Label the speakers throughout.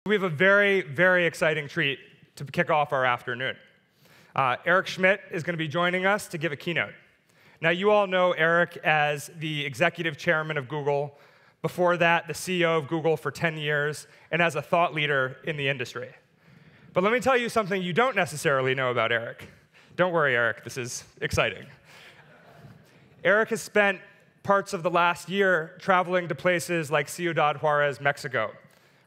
Speaker 1: We have a very, very exciting treat to kick off our afternoon. Eric Schmidt is going to be joining us to give a keynote. Now, you all know Eric as the executive chairman of Google, before that, the CEO of Google for 10 years, and as a thought leader in the industry. But let me tell you something you don't necessarily know about Eric. Don't worry, Eric, this is exciting. Eric has spent parts of the last year traveling to places like Ciudad Juarez, Mexico.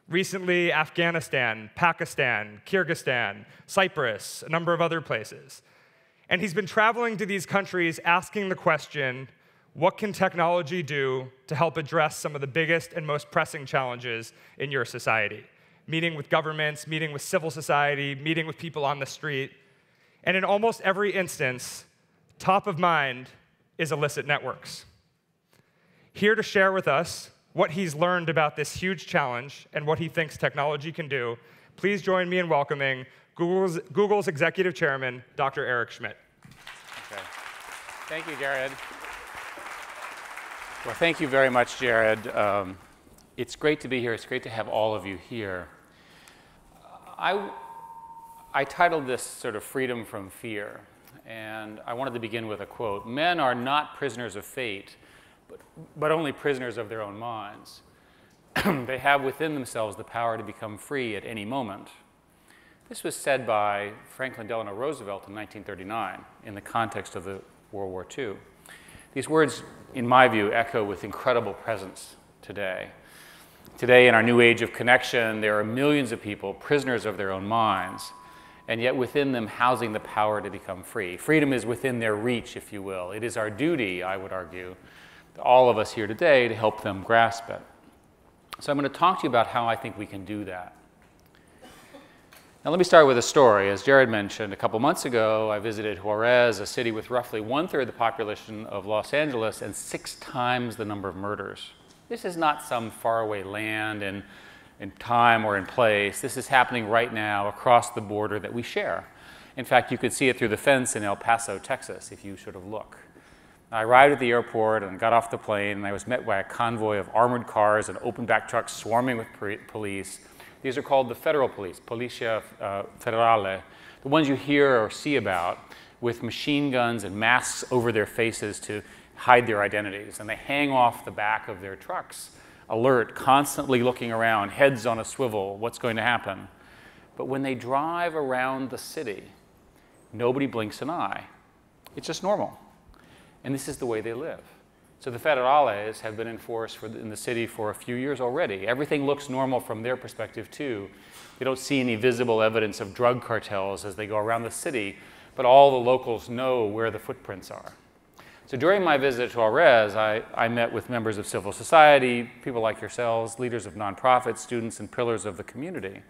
Speaker 1: Recently, Afghanistan, Pakistan, Kyrgyzstan, Cyprus, a number of other places. And he's been traveling to these countries asking the question, what can technology do to help address some of the biggest and most pressing challenges in your society? Meeting with governments, meeting with civil society, meeting with people on the street. And in almost every instance, top of mind is illicit networks. Here to share with us what he's learned about this huge challenge and what he thinks technology can do, please join me in welcoming Google's executive chairman, Dr. Eric Schmidt.
Speaker 2: Okay. Thank you, Jared. Well, thank you very much, Jared. It's great to be here. It's great to have all of you here. I titled this sort of Freedom from Fear, and I wanted to begin with a quote. Men are not prisoners of fate, but only prisoners of their own minds. They have within themselves the power to become free at any moment. This was said by Franklin Delano Roosevelt in 1939 in the context of the World War II. These words, in my view, echo with incredible presence today. Today, in our new age of connection, there are millions of people prisoners of their own minds, and yet within them housing the power to become free. Freedom is within their reach, if you will. It is our duty, I would argue, to all of us here today to help them grasp it. So I'm going to talk to you about how I think we can do that. Now let me start with a story. As Jared mentioned, a couple months ago, I visited Juarez, a city with roughly 1/3 the population of Los Angeles and 6 times the number of murders. This is not some faraway land in time or in place. This is happening right now across the border that we share. In fact, you could see it through the fence in El Paso, Texas, if you sort of look. I arrived at the airport and got off the plane, and I was met by a convoy of armored cars and open-back trucks swarming with police. These are called the federal police, Policia Federale, the ones you hear or see about, with machine guns and masks over their faces to hide their identities. And they hang off the back of their trucks, alert, constantly looking around, heads on a swivel, what's going to happen. But when they drive around the city, nobody blinks an eye. It's just normal. And this is the way they live. So the federales have been in force in the city for a few years already. Everything looks normal from their perspective, too. They don't see any visible evidence of drug cartels as they go around the city, but all the locals know where the footprints are. So during my visit to Juarez, I met with members of civil society, people like yourselves, leaders of nonprofits, students, and pillars of the community.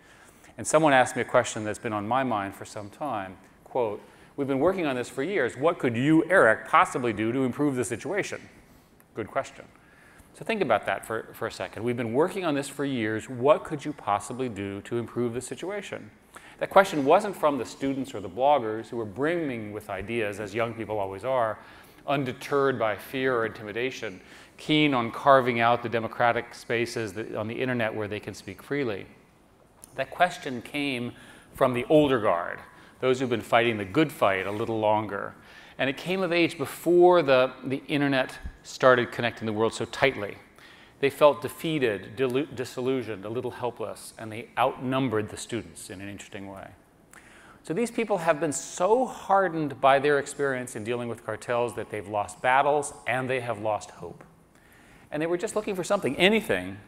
Speaker 2: And someone asked me a question that's been on my mind for some time. Quote, "We've been working on this for years. What could you, Eric, possibly do to improve the situation?" Good question. So think about that for a second. We've been working on this for years. What could you possibly do to improve the situation? That question wasn't from the students or the bloggers who were brimming with ideas, as young people always are, undeterred by fear or intimidation, keen on carving out the democratic spaces on the internet where they can speak freely. That question came from the older guard, those who've been fighting the good fight a little longer. And it came of age before the internet started connecting the world so tightly. They felt defeated, disillusioned, a little helpless, and they outnumbered the students in an interesting way. So these people have been so hardened by their experience in dealing with cartels that they've lost battles and they have lost hope. And they were just looking for something, anything,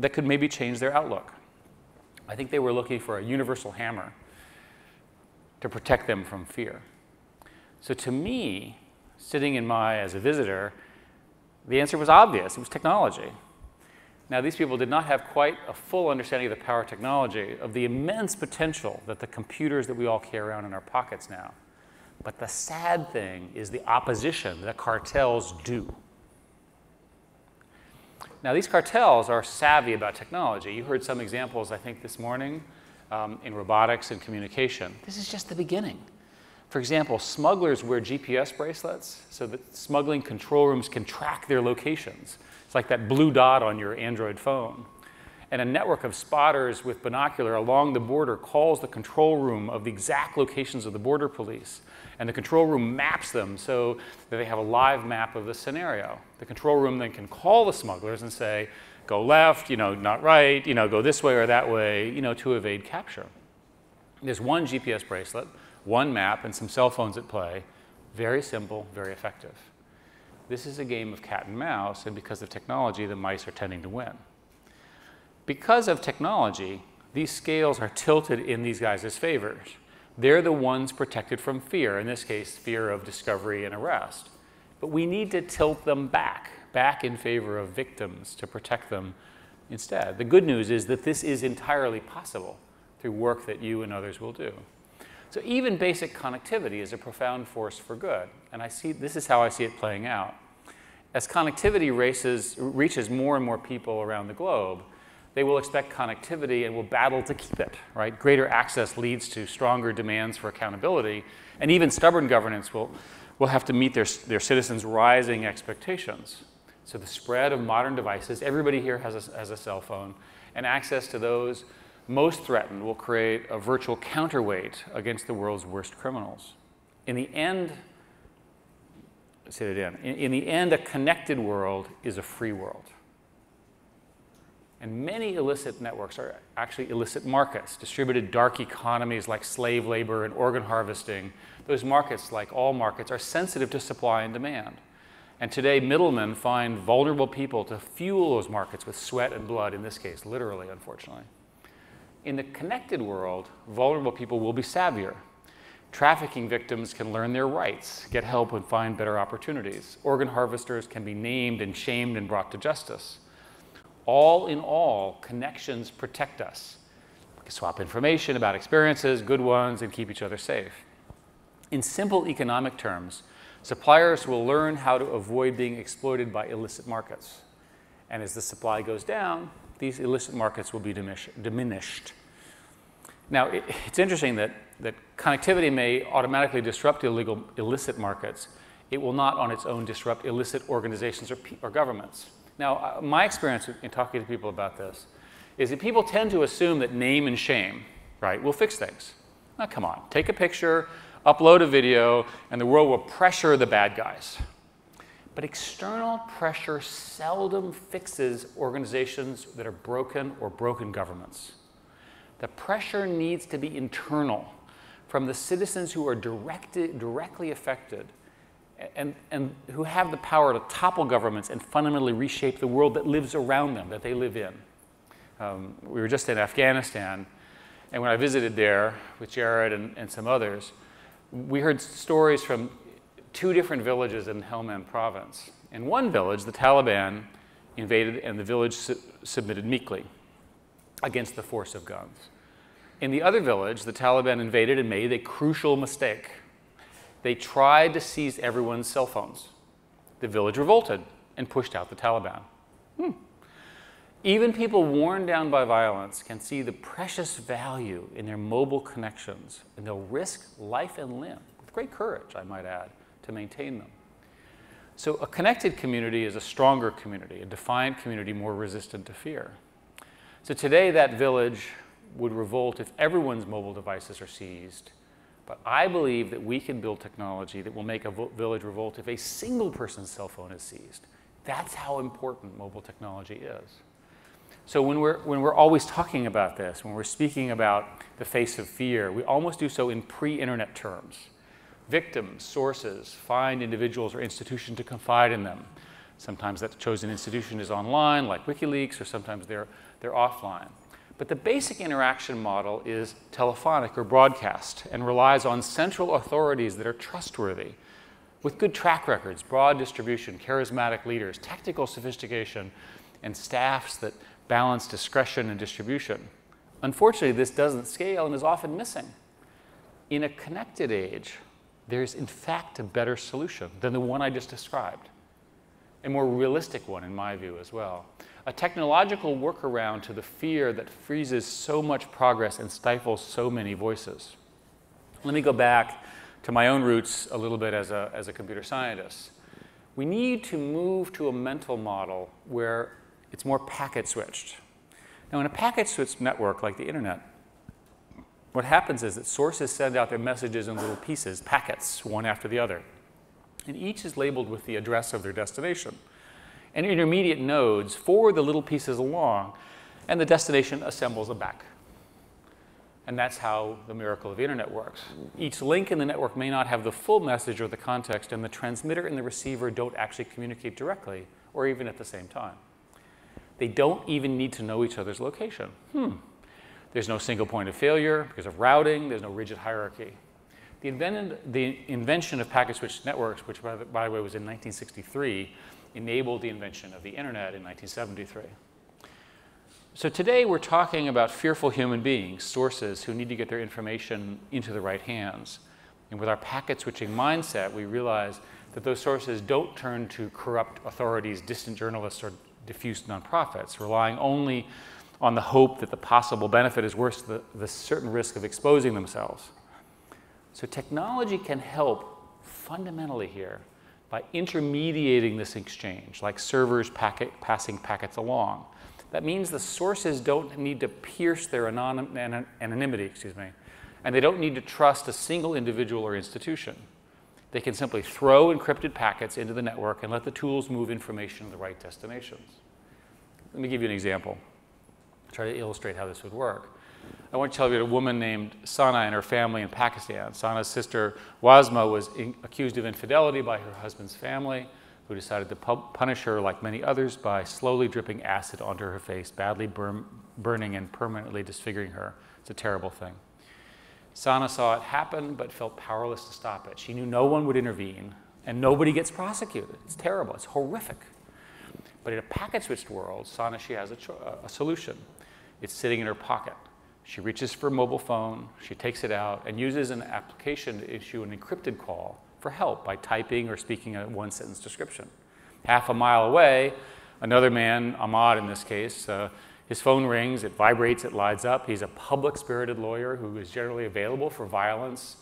Speaker 2: that could maybe change their outlook. I think they were looking for a universal hammer to protect them from fear. So to me, sitting as a visitor, the answer was obvious. It was technology. Now, these people did not have quite a full understanding of the power of technology, of the immense potential that the computers that we all carry around in our pockets now. But the sad thing is the opposition that cartels do. Now, these cartels are savvy about technology. You heard some examples, I think, this morning in robotics and communication. This is just the beginning. For example, smugglers wear GPS bracelets so that smuggling control rooms can track their locations. It's like that blue dot on your Android phone. and a network of spotters with binocular along the border calls the control room of the exact locations of the border police. And the control room maps them so that they have a live map of the scenario. The control room then can call the smugglers and say, go left, not right, go this way or that way, to evade capture. There's one GPS bracelet, one map, and some cell phones at play. Very simple, very effective. This is a game of cat and mouse, and because of technology, the mice are tending to win. Because of technology, these scales are tilted in these guys' favor. They're the ones protected from fear, in this case, fear of discovery and arrest. But we need to tilt them back in favor of victims to protect them instead. The good news is that this is entirely possible through work that you and others will do. So even basic connectivity is a profound force for good, and this is how I see it playing out. As connectivity reaches more and more people around the globe, they will expect connectivity and will battle to keep it, right? Greater access leads to stronger demands for accountability, and even stubborn governance will have to meet their citizens' rising expectations. So the spread of modern devices, everybody here has a cell phone, and access to those most threatened will create a virtual counterweight against the world's worst criminals. In the end, in the end, a connected world is a free world. And many illicit networks are actually illicit markets, distributed dark economies like slave labor and organ harvesting. Those markets, like all markets, are sensitive to supply and demand. And today, middlemen find vulnerable people to fuel those markets with sweat and blood, in this case, literally, unfortunately. In the connected world, vulnerable people will be savvier. Trafficking victims can learn their rights, get help, and find better opportunities. Organ harvesters can be named and shamed and brought to justice. All in all, connections protect us. We can swap information about experiences, good ones, and keep each other safe. In simple economic terms, suppliers will learn how to avoid being exploited by illicit markets. And as the supply goes down, these illicit markets will be diminished. Now, it's interesting that connectivity may automatically disrupt illicit markets. It will not on its own disrupt illicit organizations or governments. Now, my experience in talking to people about this is that people tend to assume that name and shame, right, will fix things. Now, come on, take a picture, upload a video, and the world will pressure the bad guys. But external pressure seldom fixes organizations that are broken or broken governments. The pressure needs to be internal, from the citizens who are directly affected and who have the power to topple governments and fundamentally reshape the world that lives around them, that they live in. We were just in Afghanistan, and when I visited there with Jared and some others, we heard stories from 2 different villages in Helmand province. In one village, the Taliban invaded, and the village submitted meekly against the force of guns. In the other village, the Taliban invaded and made a crucial mistake. They tried to seize everyone's cell phones. The village revolted and pushed out the Taliban. Even people worn down by violence can see the precious value in their mobile connections, and they'll risk life and limb, with great courage, I might add, to maintain them. So a connected community is a stronger community, a defiant community more resistant to fear. So today, that village would revolt if everyone's mobile devices are seized. But I believe that we can build technology that will make a village revolt if a single person's cell phone is seized. That's how important mobile technology is. So when we're always talking about this, when we're speaking about the face of fear, we almost do so in pre-internet terms. Victims, sources, find individuals or institutions to confide in them. Sometimes that chosen institution is online, like WikiLeaks, or sometimes they're offline. But the basic interaction model is telephonic or broadcast and relies on central authorities that are trustworthy, with good track records, broad distribution, charismatic leaders, technical sophistication, and staffs that balance discretion and distribution. Unfortunately, this doesn't scale and is often missing. In a connected age, there's in fact a better solution than the one I just described. A more realistic one, in my view, as well. A technological workaround to the fear that freezes so much progress and stifles so many voices. Let me go back to my own roots a little bit as a computer scientist. We need to move to a mental model where it's more packet switched. Now, in a packet-switched network like the internet, what happens is that sources send out their messages in little pieces, packets, one after the other. And each is labeled with the address of their destination. And intermediate nodes forward the little pieces along, and the destination assembles them back. And that's how the miracle of the internet works. Each link in the network may not have the full message or the context, and the transmitter and the receiver don't actually communicate directly, or even at the same time. They don't even need to know each other's location. There's no single point of failure because of routing. There's no rigid hierarchy. The invention of packet-switched networks, which, by the way, was in 1963, enabled the invention of the internet in 1973. So today we're talking about fearful human beings, sources who need to get their information into the right hands. And with our packet-switching mindset, we realize that those sources don't turn to corrupt authorities, distant journalists, or diffuse nonprofits, relying only on the hope that the possible benefit is worth the certain risk of exposing themselves. So technology can help fundamentally here by intermediating this exchange, like servers passing packets along. That means the sources don't need to pierce their anonymity, and they don't need to trust a single individual or institution. They can simply throw encrypted packets into the network and let the tools move information to the right destinations. Let me give you an example, try to illustrate how this would work. I want to tell you a woman named Sana and her family in Pakistan. Sana's sister Wasma was accused of infidelity by her husband's family, who decided to punish her, like many others, by slowly dripping acid onto her face, badly burning and permanently disfiguring her. It's a terrible thing. Sana saw it happen, but felt powerless to stop it. She knew no one would intervene, and nobody gets prosecuted. It's terrible. It's horrific. But in a packet-switched world, she has a solution. It's sitting in her pocket. She reaches for a mobile phone, she takes it out, and uses an application to issue an encrypted call for help by typing or speaking a one-sentence description. Half a mile away, another man, Ahmad in this case, his phone rings, it vibrates, it lights up. He's a public-spirited lawyer who is generally available for violence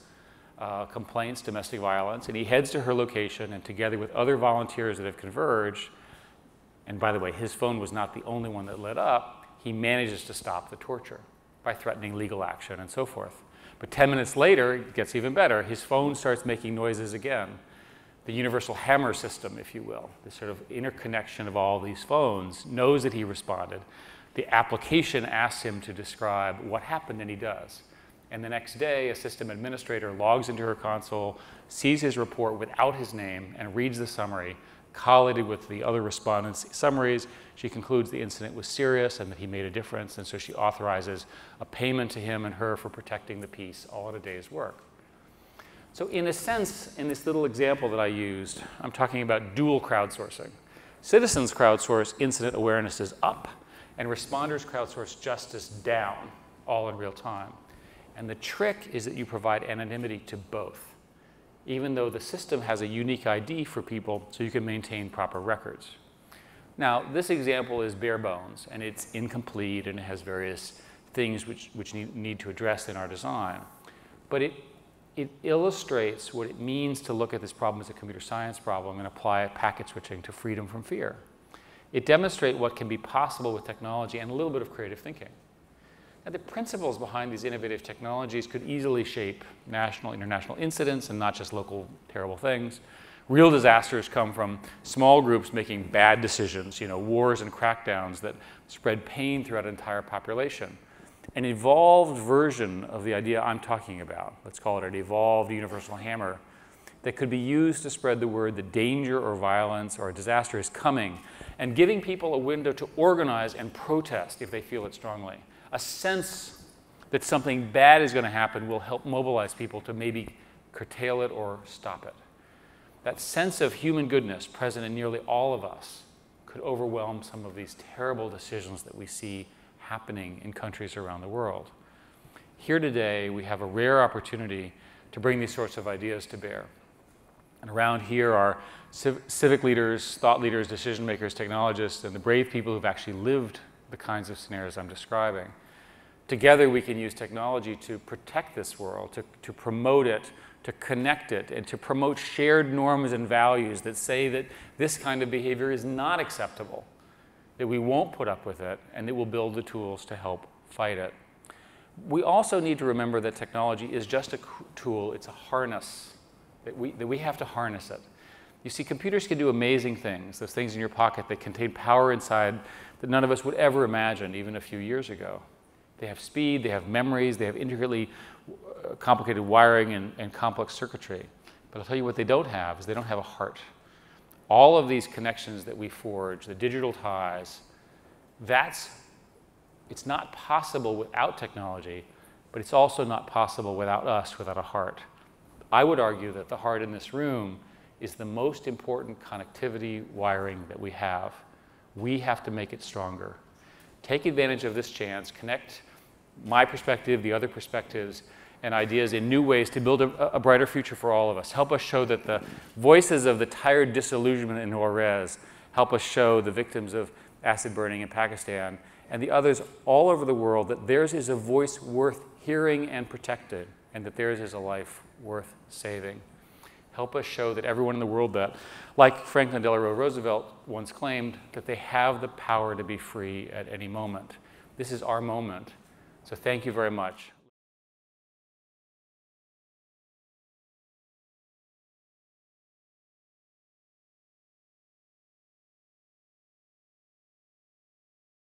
Speaker 2: complaints, domestic violence, and he heads to her location, and together with other volunteers that have converged, and by the way, his phone was not the only one that lit up, he manages to stop the torture by threatening legal action and so forth. But 10 minutes later, it gets even better. His phone starts making noises again. The universal hammer system, if you will, this sort of interconnection of all these phones, knows that he responded. The application asks him to describe what happened, and he does. And the next day, a system administrator logs into her console, sees his report without his name, and reads the summary. Collated with the other respondents' summaries, she concludes the incident was serious and that he made a difference, and so she authorizes a payment to him and her for protecting the peace, all in a day's work. So in a sense, in this little example that I used, I'm talking about dual crowdsourcing. Citizens crowdsource incident awarenesses up, and responders crowdsource justice down, all in real time. And the trick is that you provide anonymity to both, even though the system has a unique ID for people so you can maintain proper records. Now, this example is bare bones, and it's incomplete, and it has various things which need to address in our design. But it illustrates what it means to look at this problem as a computer science problem and apply packet switching to freedom from fear. It demonstrates what can be possible with technology and a little bit of creative thinking. Now, the principles behind these innovative technologies could easily shape national, international incidents and not just local terrible things. Real disasters come from small groups making bad decisions, wars and crackdowns that spread pain throughout an entire population. An evolved version of the idea I'm talking about, let's call it an evolved universal hammer, that could be used to spread the word that danger or violence or a disaster is coming, and giving people a window to organize and protest if they feel it strongly. A sense that something bad is going to happen will help mobilize people to maybe curtail it or stop it. That sense of human goodness present in nearly all of us could overwhelm some of these terrible decisions that we see happening in countries around the world. Here today, we have a rare opportunity to bring these sorts of ideas to bear. And around here are civic leaders, thought leaders, decision makers, technologists, and the brave people who've actually lived the kinds of scenarios I'm describing. Together, we can use technology to protect this world, to promote it, to connect it, and to promote shared norms and values that say that this kind of behavior is not acceptable. that we won't put up with it, and that we'll build the tools to help fight it. We also need to remember that technology is just a tool. It's a harness, that we have to harness it. You see, computers can do amazing things, those things in your pocket that contain power inside that none of us would ever imagine even a few years ago. They have speed, they have memories, they have intricately complicated wiring and complex circuitry. But I'll tell you what they don't have is they don't have a heart. All of these connections that we forge, the digital ties, it's not possible without technology, but it's also not possible without us, without a heart. I would argue that the heart in this room is the most important connectivity wiring that we have. We have to make it stronger. Take advantage of this chance, connect my perspective, the other perspectives, and ideas in new ways to build a brighter future for all of us. Help us show that the voices of the tired disillusionment in Juarez help us show the victims of acid burning in Pakistan and the others all over the world that theirs is a voice worth hearing and protected, and that theirs is a life worth saving. Help us show that everyone in the world that, like Franklin Delano Roosevelt once claimed, that they have the power to be free at any moment. This is our moment. So thank you very much.